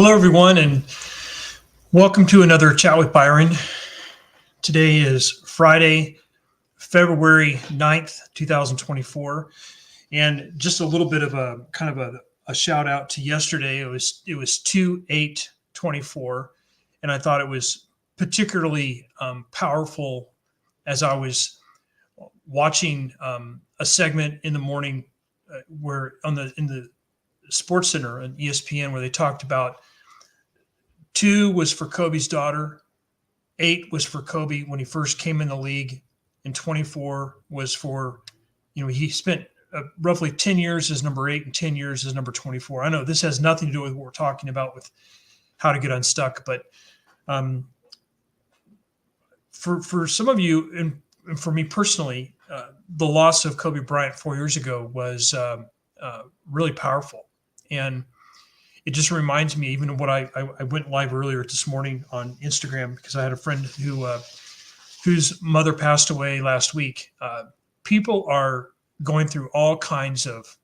Hello, everyone, and welcome to another Chat with Byron. Today is Friday, February 9th, 2024. And just a little bit of a kind of a shout out to yesterday. It was 2/8/24. And I thought it was particularly powerful as I was watching a segment in the morning where in the Sports Center on ESPN where they talked about 2 was for Kobe's daughter, 8 was for Kobe when he first came in the league, and 24 was for, he spent roughly 10 years as number 8 and 10 years as number 24. I know this has nothing to do with what we're talking about with how to get unstuck, but for some of you and for me personally, the loss of Kobe Bryant 4 years ago was really powerful. And it just reminds me, even of what I went live earlier this morning on Instagram because I had a friend whose mother passed away last week. People are going through all kinds of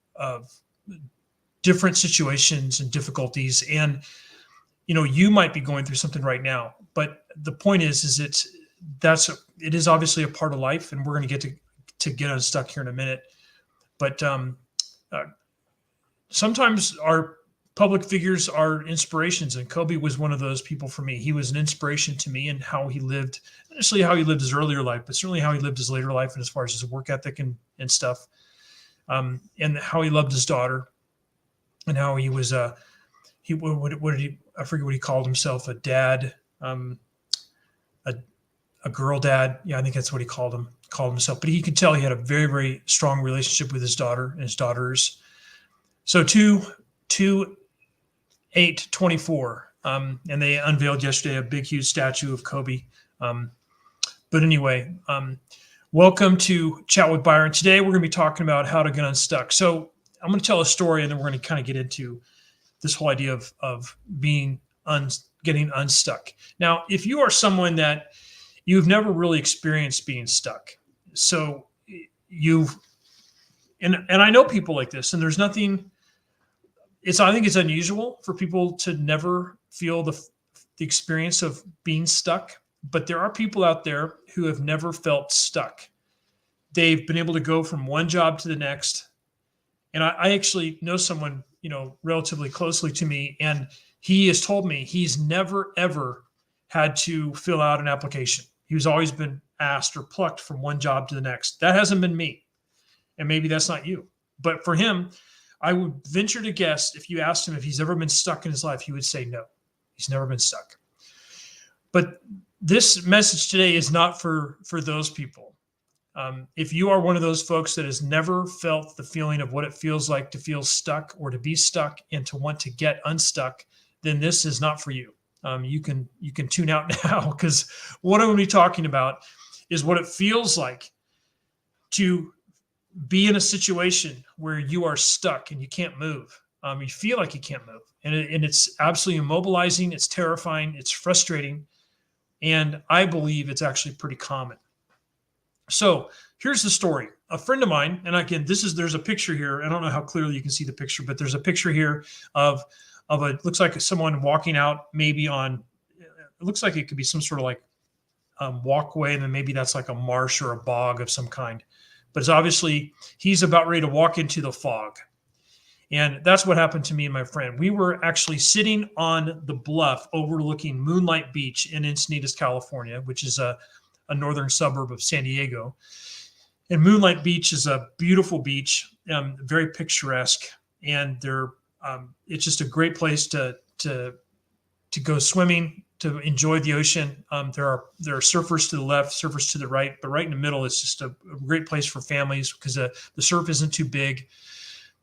different situations and difficulties, and you might be going through something right now. But the point is it is obviously a part of life, and we're going to get to get unstuck here in a minute. But sometimes our public figures are inspirations, and Kobe was one of those people for me. He was an inspiration to me in how he lived, not necessarily how he lived his earlier life, but certainly how he lived his later life, and as far as his work ethic and stuff, and how he loved his daughter, and how he was I forget what he called himself, a dad, a girl dad. Yeah, I think that's what he called himself. But he could tell he had a very, very strong relationship with his daughter and his daughters. So 2/8/24, and they unveiled yesterday a big, huge statue of Kobe. But anyway, welcome to Chat with Byron. Today, we're going to be talking about how to get unstuck. So I'm going to tell a story, and then we're going to kind of get into this whole idea of getting unstuck. Now, if you are someone that you've never really experienced being stuck, so and I know people like this, and there's nothing. I think it's unusual for people to never feel the experience of being stuck, but there are people out there who have never felt stuck. They've been able to go from one job to the next. And I actually know someone, relatively closely to me, and he has told me he's never, ever had to fill out an application. He's always been asked or plucked from one job to the next. That hasn't been me. And maybe that's not you. But for him, I would venture to guess if you asked him if he's ever been stuck in his life, he would say no, he's never been stuck. But this message today is not for those people. If you are one of those folks that has never felt the feeling of what it feels like to feel stuck or to be stuck and to want to get unstuck, then this is not for you. You can tune out now, because what I'm going to be talking about is what it feels like to be in a situation where you are stuck and you can't move. You feel like you can't move, and it's absolutely immobilizing. It's terrifying. It's frustrating. And I believe it's actually pretty common. So here's the story. A friend of mine, and again, there's a picture here. I don't know how clearly you can see the picture, but there's a picture here of looks like someone walking out, maybe it looks like it could be some sort of like walkway. And then maybe that's like a marsh or a bog of some kind. But it's obviously he's about ready to walk into the fog. And that's what happened to me and my friend. We were actually sitting on the bluff overlooking Moonlight Beach in Encinitas, California, which is a northern suburb of San Diego. And Moonlight Beach is a beautiful beach, very picturesque. And it's just a great place to go swimming, to enjoy the ocean. There are surfers to the left, surfers to the right, but right in the middle is just a great place for families because the surf isn't too big.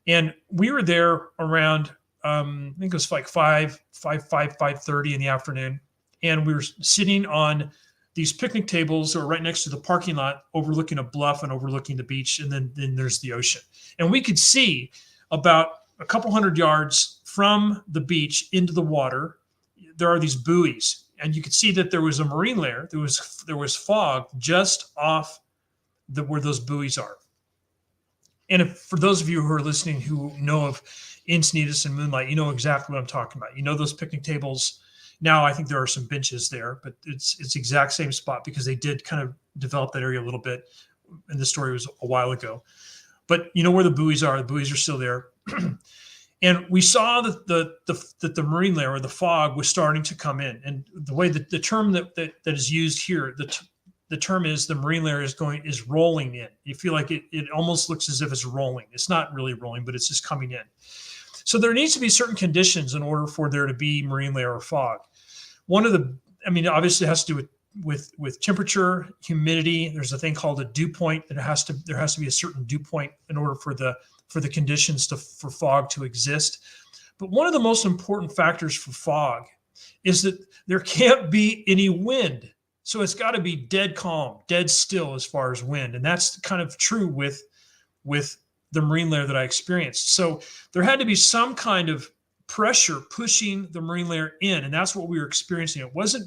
And we were there around, I think it was like 5:30 in the afternoon. And we were sitting on these picnic tables that were right next to the parking lot, overlooking a bluff and overlooking the beach. And then there's the ocean. And we could see about a couple hundred yards from the beach into the water, there are these buoys, and you could see that there was a marine layer. There was fog just off where those buoys are. And for those of you who are listening who know of Encinitas and Moonlight, you know exactly what I'm talking about. You know those picnic tables. Now I think there are some benches there, but it's the exact same spot because they did kind of develop that area a little bit. And the story was a while ago. But you know where the buoys are. The buoys are still there. And we saw that the marine layer or the fog was starting to come in. And the way that the term that is used here, the term is the marine layer is rolling in. You feel like it almost looks as if it's rolling. It's not really rolling, but it's just coming in. So there needs to be certain conditions in order for there to be marine layer or fog. Obviously it has to do with temperature, humidity. There's a thing called a dew point that there has to be a certain dew point in order for the conditions for fog to exist. But one of the most important factors for fog is that there can't be any wind. So it's got to be dead calm, dead still as far as wind. And that's kind of true with the marine layer that I experienced. So there had to be some kind of pressure pushing the marine layer in, and that's what we were experiencing. It wasn't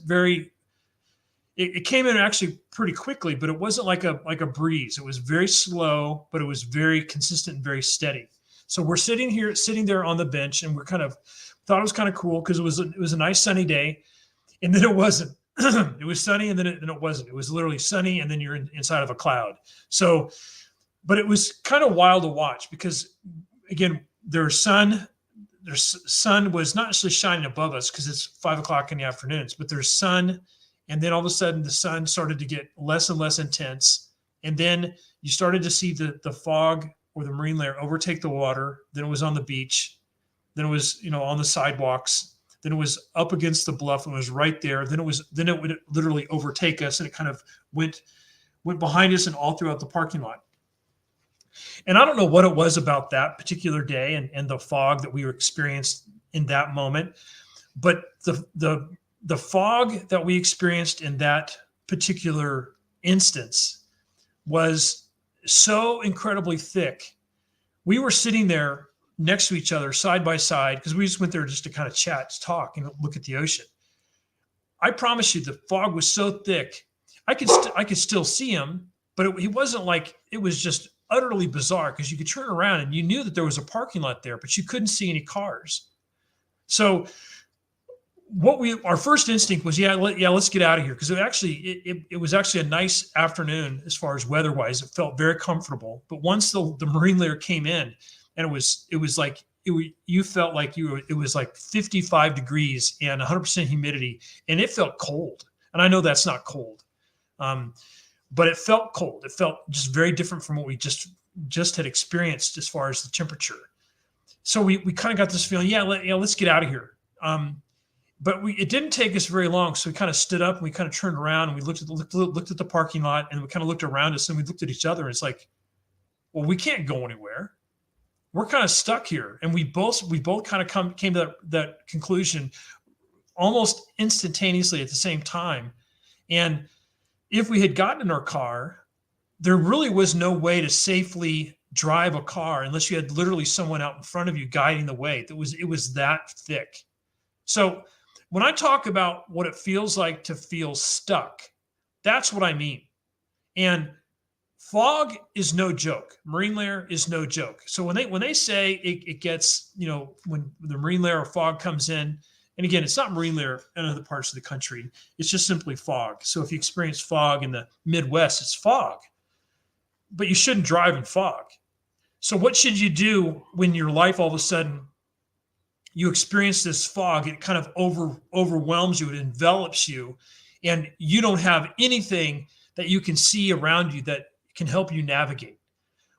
it came in actually pretty quickly, but it wasn't like a breeze. It was very slow, but it was very consistent and very steady. So we're sitting there on the bench, and we're thought it was kind of cool because it was a nice sunny day, and then it wasn't. It was sunny, and then it wasn't. It was literally sunny, and then you're inside of a cloud. So, but it was kind of wild to watch because, again, their sun was not necessarily shining above us because it's 5 o'clock in the afternoons, but there's sun. And then all of a sudden the sun started to get less and less intense. And then you started to see the fog or the marine layer overtake the water. Then it was on the beach. Then it was, on the sidewalks. Then it was up against the bluff and it was right there. Then it would literally overtake us, and it kind of went behind us and all throughout the parking lot. And I don't know what it was about that particular day and the fog that we experienced in that moment, but the fog that we experienced in that particular instance was so incredibly thick. We were sitting there next to each other, side by side, because we just went there just to kind of chat, talk, and look at the ocean. I promise you, the fog was so thick, I could still see him, but it wasn't like it was just utterly bizarre because you could turn around and you knew that there was a parking lot there, but you couldn't see any cars. So our first instinct was, let's get out of here, because it was actually a nice afternoon as far as weather-wise. It felt very comfortable. But once the marine layer came in, and you felt like it was like 55 degrees and 100% humidity, and it felt cold. And I know that's not cold, but it felt cold. It felt just very different from what we just had experienced as far as the temperature. So we kind of got this feeling, let's get out of here. But it didn't take us very long. So we kind of stood up and we kind of turned around and we looked at the parking lot, and we kind of looked around us and we looked at each other, and it's like, well, we can't go anywhere. We're kind of stuck here. And we both kind of came to that conclusion almost instantaneously at the same time. And if we had gotten in our car, there really was no way to safely drive a car unless you had literally someone out in front of you guiding the way. It was that thick. So when I talk about what it feels like to feel stuck, that's what I mean. And fog is no joke. Marine layer is no joke. So when they say it gets, when the marine layer or fog comes in, and again, it's not marine layer in other parts of the country, it's just simply fog. So if you experience fog in the Midwest, it's fog. But you shouldn't drive in fog. So what should you do when your life all of a sudden you experience this fog? It kind of overwhelms you, it envelops you, and you don't have anything that you can see around you that can help you navigate.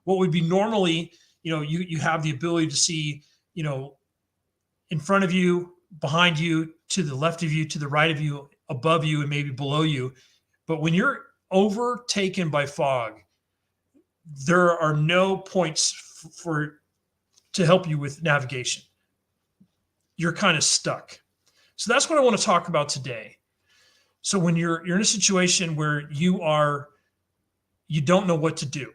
What would be normally, you have the ability to see, in front of you, behind you, to the left of you, to the right of you, above you, and maybe below you. But when you're overtaken by fog, there are no points to help you with navigation. You're kind of stuck. So that's what I want to talk about today. So when you're in a situation where you don't know what to do.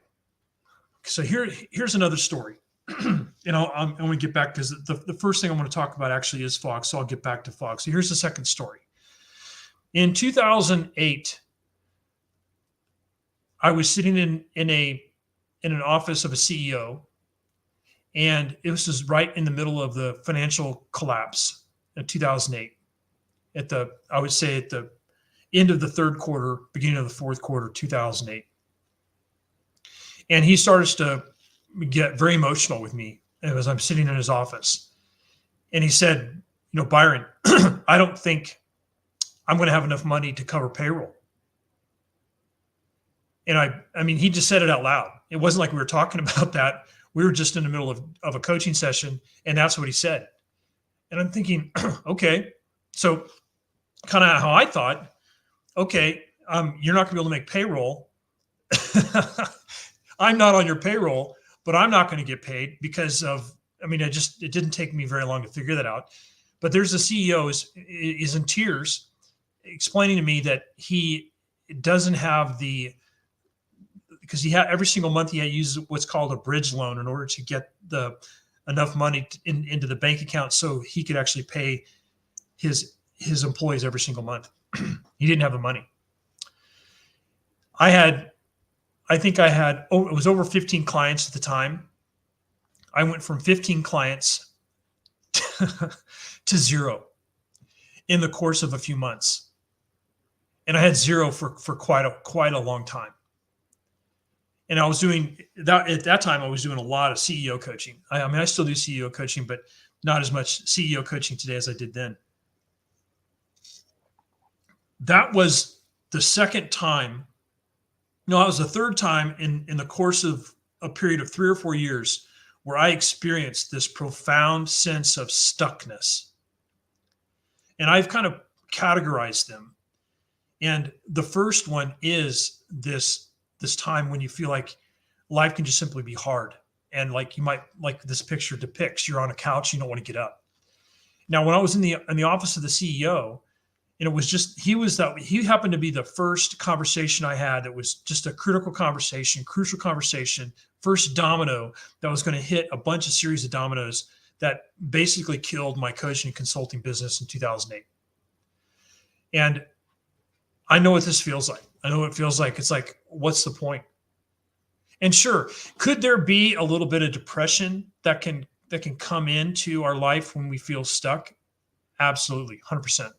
So here's another story. And I'm going to get back, because the first thing I want to talk about actually is fog. So I'll get back to fog. So here's the second story. In 2008, I was sitting in an office of a CEO, And it was just right in the middle of the financial collapse in 2008. I would say at the end of the third quarter, beginning of the fourth quarter, 2008. And he starts to get very emotional with me as I'm sitting in his office. And he said, Byron, I don't think I'm going to have enough money to cover payroll. And I mean, he just said it out loud. It wasn't like we were talking about that. We were just in the middle of a coaching session, and that's what he said. And I'm thinking, okay, so kind of how I thought, okay, you're not going to be able to make payroll. I'm not on your payroll, but I'm not going to get paid because of, it didn't take me very long to figure that out. But there's a CEO is in tears explaining to me that he doesn't have because every single month he had to use what's called a bridge loan in order to get enough money into the bank account so he could actually pay his employees every single month. He didn't have the money. It was over 15 clients at the time. I went from 15 clients to 0 in the course of a few months. And I had 0 for quite a long time. And I was doing that at that time. I was doing a lot of CEO coaching. I still do CEO coaching, but not as much CEO coaching today as I did then. That was the second time. No, that was the third time in the course of a period of 3 or 4 years where I experienced this profound sense of stuckness. And I've kind of categorized them. And the first one is this time when you feel like life can just simply be hard. And like you might, like this picture depicts, you're on a couch, you don't want to get up. Now, when I was in the office of the CEO, and it was just, he happened to be the first conversation I had that was just a crucial conversation, first domino that was going to hit a bunch of series of dominoes that basically killed my coaching and consulting business in 2008. And I know what this feels like. I know what it feels like. It's like, what's the point? And sure, could there be a little bit of depression that can come into our life when we feel stuck? Absolutely, 100%.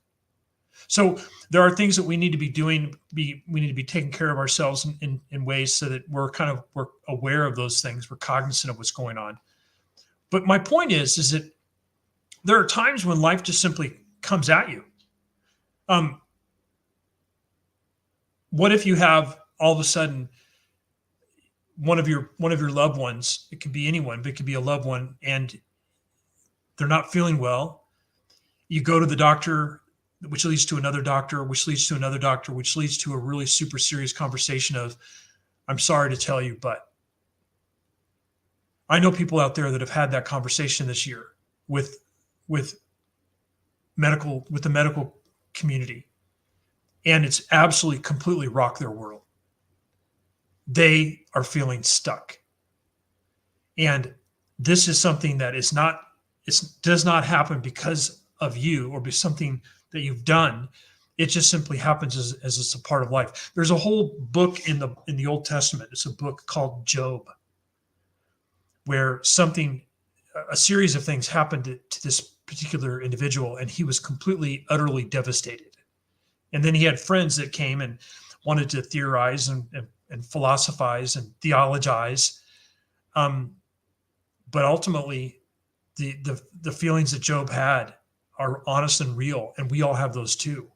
So there are things that we need to be doing. We need to be taking care of ourselves in ways so that we're aware of those things. We're cognizant of what's going on. But my point is that there are times when life just simply comes at you. What if you have all of a sudden one of your loved ones, it could be anyone, but it could be a loved one, and they're not feeling well. You go to the doctor, which leads to another doctor, which leads to another doctor, which leads to a really super serious conversation of, I'm sorry to tell you, but. I know people out there that have had that conversation this year with the medical community, and it's absolutely completely rocked their world. They are feeling stuck. And this is something that does not happen because of you or be something that you've done. It just simply happens as it's a part of life. There's a whole book in the Old Testament. It's a book called Job, where a series of things happened to this particular individual, and he was completely, utterly devastated. And then he had friends that came and wanted to theorize and philosophize and theologize. But ultimately, the feelings that Job had are honest and real, and we all have those too.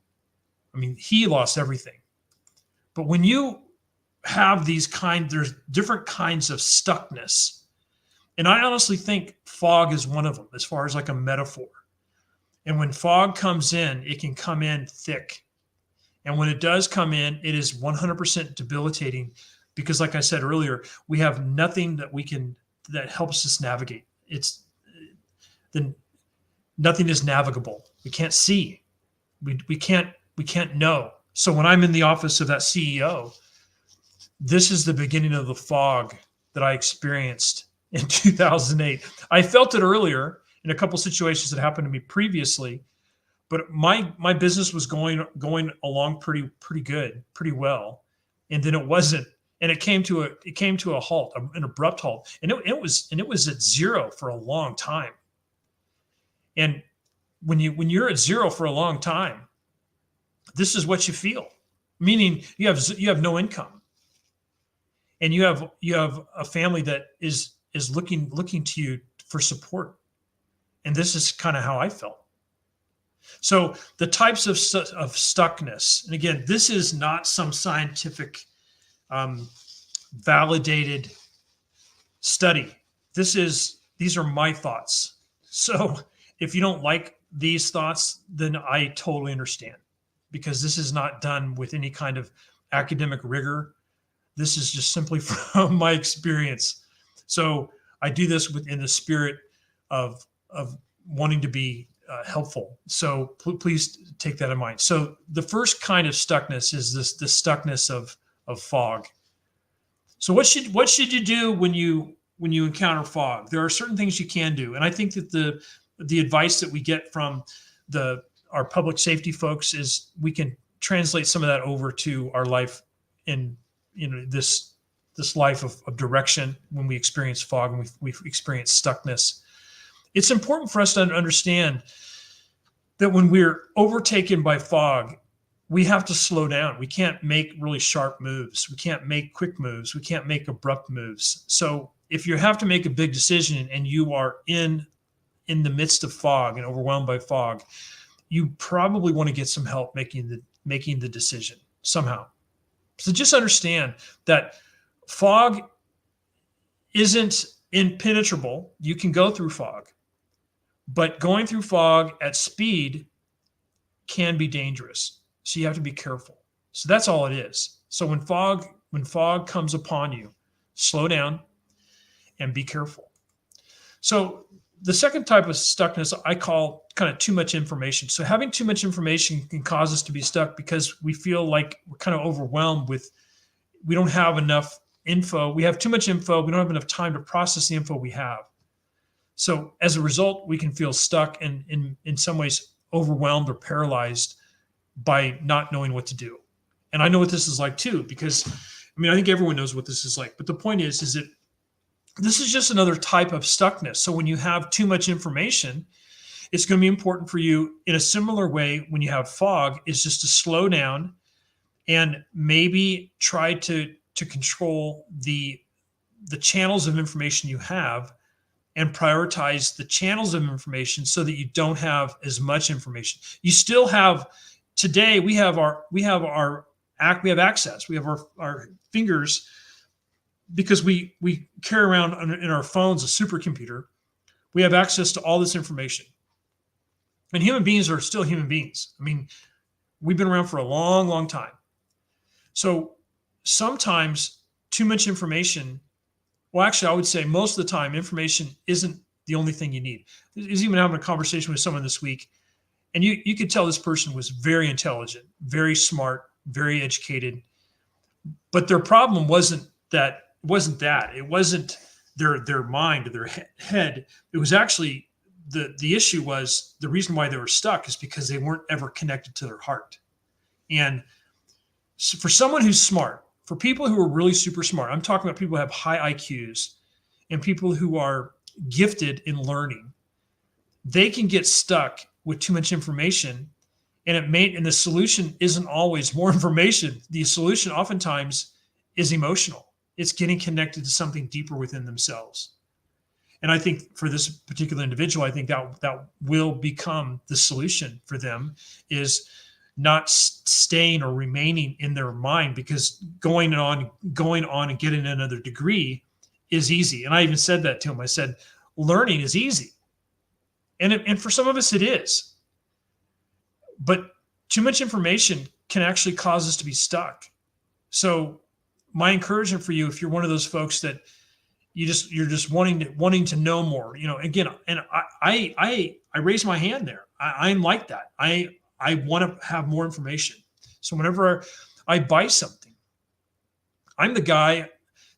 I mean, he lost everything. But when you have there's different kinds of stuckness. And I honestly think fog is one of them, as far as like a metaphor. And when fog comes in, it can come in thick. And when it does come in, it is 100% debilitating because, like I said earlier, we have nothing that helps us navigate. Nothing is navigable. We can't see. We can't know. So when I'm in the office of that CEO, this is the beginning of the fog that I experienced in 2008. I felt it earlier in a couple situations that happened to me previously, but my business was going along pretty good, pretty well. And then it wasn't. And it came to a halt, an abrupt halt. And it was at zero for a long time. And when you're at zero for a long time, this is what you feel. Meaning you have no income. And you have a family that is looking to you for support. And this is kind of how I felt. So the types of stuckness, and again, this is not some scientific validated study. These are my thoughts. So if you don't like these thoughts, then I totally understand, because this is not done with any kind of academic rigor. This is just simply from my experience. So I do this within the spirit of wanting to be helpful. So please take that in mind. So the first kind of stuckness is the stuckness of fog. So what should you do when you encounter fog? There are certain things you can do, and I think that the advice that we get from our public safety folks is we can translate some of that over to our life in this life of direction when we experience fog and we experience stuckness. It's important for us to understand that when we're overtaken by fog, we have to slow down. We can't make really sharp moves. We can't make quick moves. We can't make abrupt moves. So if you have to make a big decision and you are in the midst of fog and overwhelmed by fog, you probably want to get some help making the decision somehow. So just understand that fog isn't impenetrable. You can go through fog, but going through fog at speed can be dangerous. So you have to be careful. So that's all it is. So when fog comes upon you, slow down and be careful. So the second type of stuckness I call kind of too much information. So having too much information can cause us to be stuck because we feel like we're kind of overwhelmed we don't have enough info. We have too much info. We don't have enough time to process the info we have. So as a result, we can feel stuck and in some ways overwhelmed or paralyzed by not knowing what to do. And I know what this is like too, because I think everyone knows what this is like. But the point is that this is just another type of stuckness. So when you have too much information, it's going to be important for you in a similar way when you have fog, is just to slow down and maybe try to control the channels of information you have and prioritize the channels of information so that you don't have as much information. You still have, today we have access. We have our fingers, because we carry around in our phones a supercomputer. We have access to all this information. And human beings are still human beings. We've been around for a long, long time. So sometimes too much information, well, actually, I would say most of the time, information isn't the only thing you need. I was even having a conversation with someone this week, and you could tell this person was very intelligent, very smart, very educated, but their problem wasn't that. It wasn't their mind or their head. It was actually the issue was the reason why they were stuck is because they weren't ever connected to their heart. And so for someone who's smart, for people who are really super smart, I'm talking about people who have high IQs and people who are gifted in learning, they can get stuck with too much information, and the solution isn't always more information. The solution oftentimes is emotional. It's getting connected to something deeper within themselves. And I think for this particular individual, I think that will become the solution for them, is not staying or remaining in their mind, because going on and getting another degree is easy. And I even said that to him. I said, learning is easy. And for some of us it is. But too much information can actually cause us to be stuck. So my encouragement for you, if you're one of those folks that you're just wanting to know more, again, and I raise my hand there. I'm like that. I want to have more information. So whenever I buy something, I'm the guy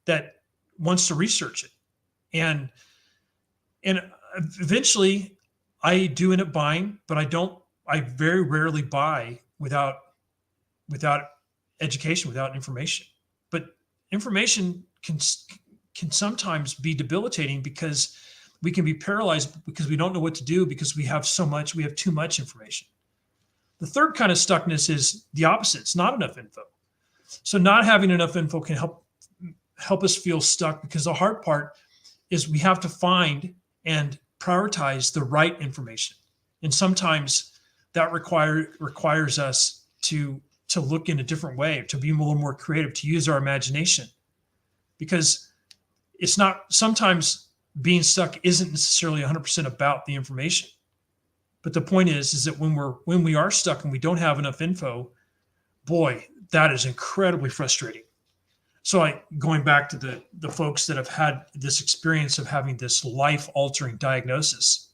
that wants to research it. And eventually I do end up buying, but I very rarely buy without education, without information. But information can sometimes be debilitating because we can be paralyzed because we don't know what to do because we have too much information. The third kind of stuckness is the opposite. It's not enough info. So not having enough info can help us feel stuck, because the hard part is we have to find and prioritize the right information. And sometimes that requires us to look in a different way, to be a little more creative, to use our imagination. Because sometimes being stuck isn't necessarily 100% about the information. But the point is that when we are stuck and we don't have enough info, boy, that is incredibly frustrating. So going back to the folks that have had this experience of having this life-altering diagnosis,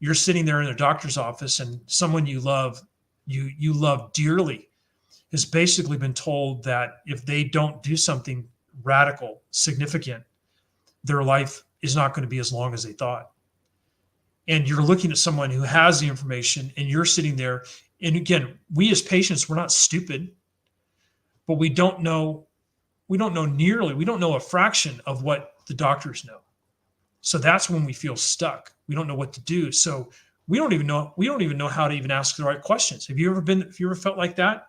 you're sitting there in a doctor's office and someone you love dearly has basically been told that if they don't do something radical, significant, their life is not going to be as long as they thought. And you're looking at someone who has the information and you're sitting there. And again, we as patients, we're not stupid, but we don't know a fraction of what the doctors know. So that's when we feel stuck. We don't know what to do. So we don't even know how to even ask the right questions. Have you ever felt like that?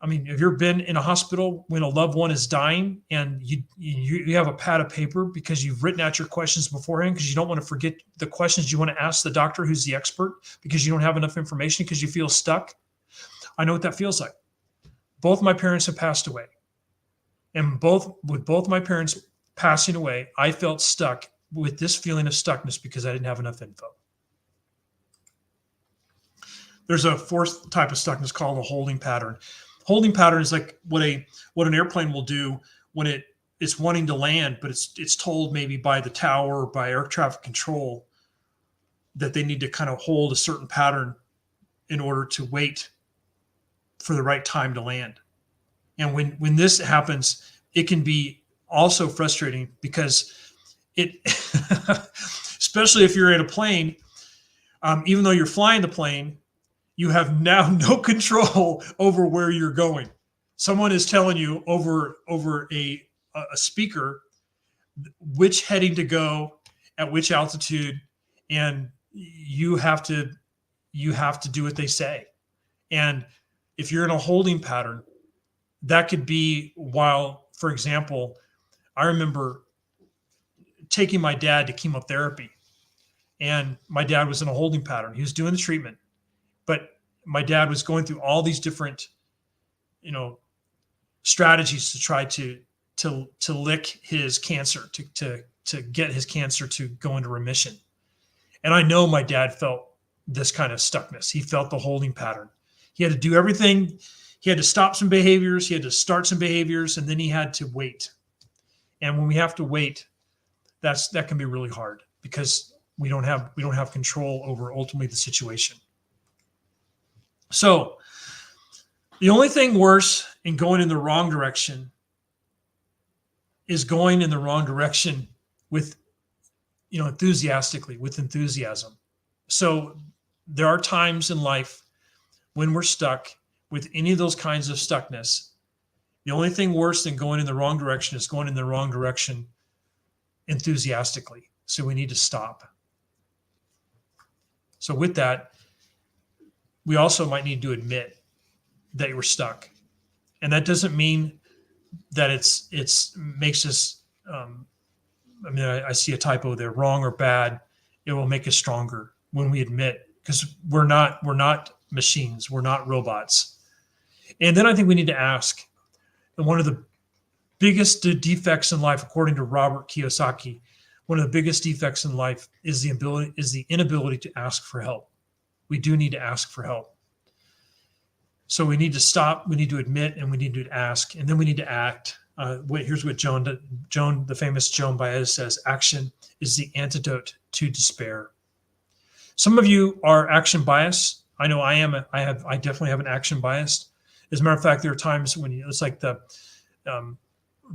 I mean, have you ever been in a hospital when a loved one is dying and you have a pad of paper because you've written out your questions beforehand because you don't want to forget the questions you want to ask the doctor who's the expert because you don't have enough information because you feel stuck? I know what that feels like. Both my parents have passed away. And with both my parents passing away, I felt stuck with this feeling of stuckness because I didn't have enough info. There's a fourth type of stuckness called a holding pattern. Holding pattern is like what an airplane will do when it's wanting to land, but it's told maybe by the tower or by air traffic control that they need to kind of hold a certain pattern in order to wait for the right time to land. And when this happens, it can be also frustrating because especially if you're in a plane, even though you're flying the plane, you have now no control over where you're going. Someone is telling you over a speaker which heading to go at which altitude, and you have to do what they say. And if you're in a holding pattern, that could be while, for example, I remember taking my dad to chemotherapy, and my dad was in a holding pattern. He was doing the treatment, but my dad was going through all these different, strategies to try to lick his cancer, to get his cancer to go into remission. And I know my dad felt this kind of stuckness. He felt the holding pattern. He had to do everything. He had to stop some behaviors. He had to start some behaviors, and then he had to wait. And when we have to wait, that can be really hard because we don't have control over ultimately the situation. So the only thing worse in going in the wrong direction is going in the wrong direction with, enthusiastically, with enthusiasm. So there are times in life when we're stuck with any of those kinds of stuckness. The only thing worse than going in the wrong direction is going in the wrong direction enthusiastically. So we need to stop. So with that, we also might need to admit that you're stuck. And that doesn't mean that it's makes us, I see a typo there, wrong or bad. It will make us stronger when we admit, because we're not machines. We're not robots. And then I think we need to ask, and one of the biggest defects in life, according to Robert Kiyosaki, one of the biggest defects in life is the inability to ask for help. We do need to ask for help. So we need to stop, we need to admit, and we need to ask, and then we need to act. Here's what the famous Joan Baez says: action is the antidote to despair. Some of you are action biased. I know I am. I definitely have an action bias. As a matter of fact, there are times when it's like the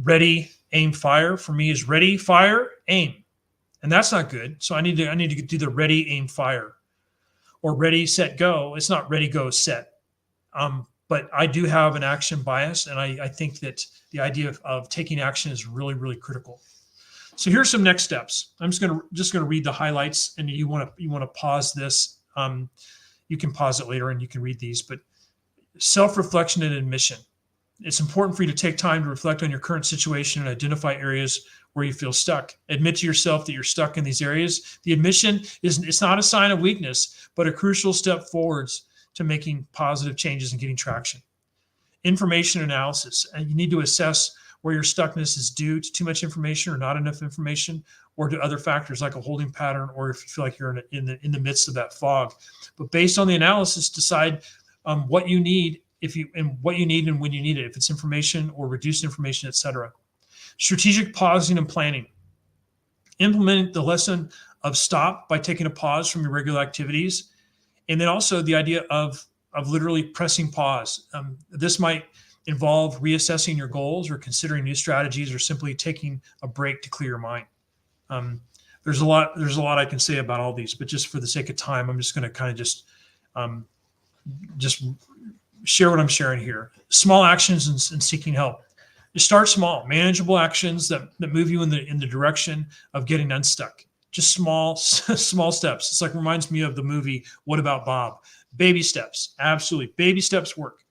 ready, aim, fire. For me, is ready, fire, aim, and that's not good. So I need to do the ready, aim, fire, or ready, set, go. It's not ready, go, set. but I do have an action bias, and I think that the idea of taking action is really, really critical. So here's some next steps. I'm just gonna read the highlights, and you want to pause this. You can pause it later, and you can read these. But self-reflection and admission. It's important for you to take time to reflect on your current situation and identify areas where you feel stuck. Admit to yourself that you're stuck in these areas. The admission it's not a sign of weakness, but a crucial step forwards to making positive changes and getting traction. Information analysis. And you need to assess where your stuckness is due to too much information or not enough information, or to other factors like a holding pattern, or if you feel like you're in the midst of that fog. But based on the analysis, decide what you need and when you need it, if it's information or reduced information, etc. Strategic pausing and planning. Implement the lesson of stop by taking a pause from your regular activities. And then also the idea of literally pressing pause. This might involve reassessing your goals or considering new strategies, or simply taking a break to clear your mind. There's a lot I can say about all these, but just for the sake of time, I'm just going to kind of just share what I'm sharing here. Small actions and seeking help. You start small, manageable actions that move you in the direction of getting unstuck. Just small steps. It's like, reminds me of the movie What About Bob? Baby steps. Absolutely. Baby steps work.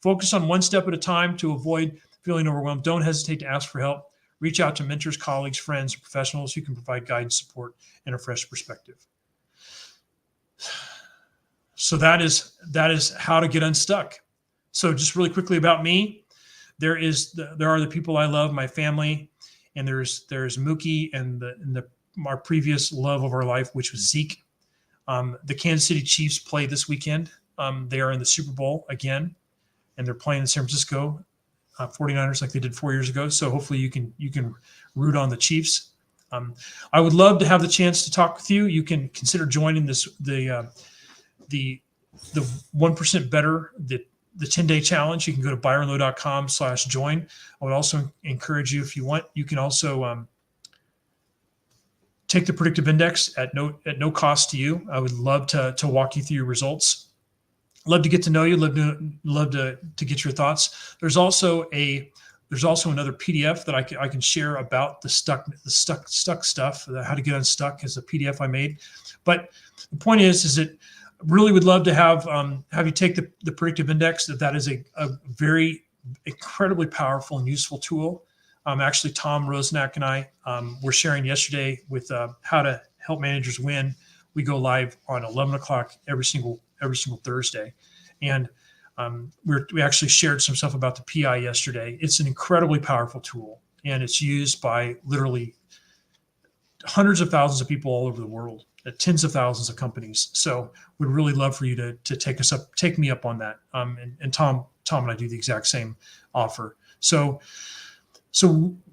Focus on one step at a time to avoid feeling overwhelmed. Don't hesitate to ask for help. Reach out to mentors, colleagues, friends, and professionals who can provide guidance, support, and a fresh perspective. So that is how to get unstuck. So just really quickly about me, there are the people I love, my family, and there's Mookie and our previous love of our life, which was Zeke. The Kansas City Chiefs play this weekend. They are in the Super Bowl again, and they're playing the San Francisco 49ers like they did 4 years ago. So hopefully you can root on the Chiefs. I would love to have the chance to talk with you. You can consider joining the 1% better, the 10-day challenge. You can go to byronlow.com/join. I would also encourage you, if you want, you can also take the predictive index at no cost to you. I would love to walk you through your results. Love to get to know you. Love to get your thoughts. There's also another PDF that I can share about the stuck stuff, how to get unstuck, is a PDF I made. But the point is that really would love to have you take the predictive index. That is a very incredibly powerful and useful tool. Actually, Tom Rosenack and I were sharing yesterday with how to help managers win. We go live on 11 o'clock every single Thursday, and we actually shared some stuff about the PI yesterday. It's an incredibly powerful tool, and it's used by literally hundreds of thousands of people all over the world, at tens of thousands of companies. So we'd really love for you to take me up on that. And Tom and I do the exact same offer. So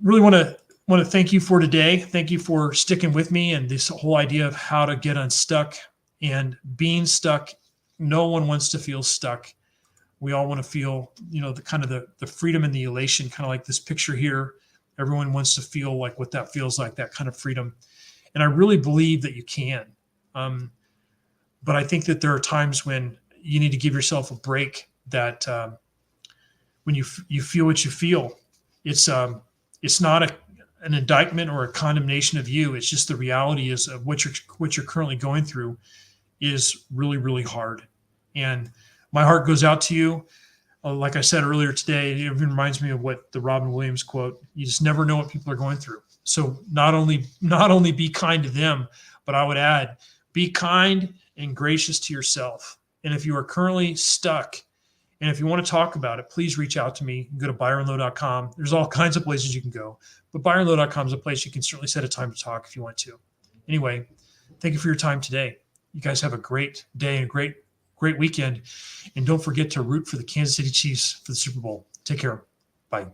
really want to thank you for today. Thank you for sticking with me and this whole idea of how to get unstuck and being stuck. No one wants to feel stuck. We all want to feel, the freedom and the elation, kind of like this picture here. Everyone wants to feel like what that feels like, that kind of freedom. And I really believe that you can. But I think that there are times when you need to give yourself a break, that when you feel what you feel, it's not an indictment or a condemnation of you. It's just the reality is of what you're currently going through is really, really hard. And my heart goes out to you. Like I said earlier today, it even reminds me of what the Robin Williams quote: "You just never know what people are going through." So not only be kind to them, but I would add, be kind and gracious to yourself. And if you are currently stuck, and if you want to talk about it, please reach out to me. Go to byronlow.com. There's all kinds of places you can go, but byronlow.com is a place you can certainly set a time to talk if you want to. Anyway, thank you for your time today. You guys have a great day and a great weekend. And don't forget to root for the Kansas City Chiefs for the Super Bowl. Take care. Bye.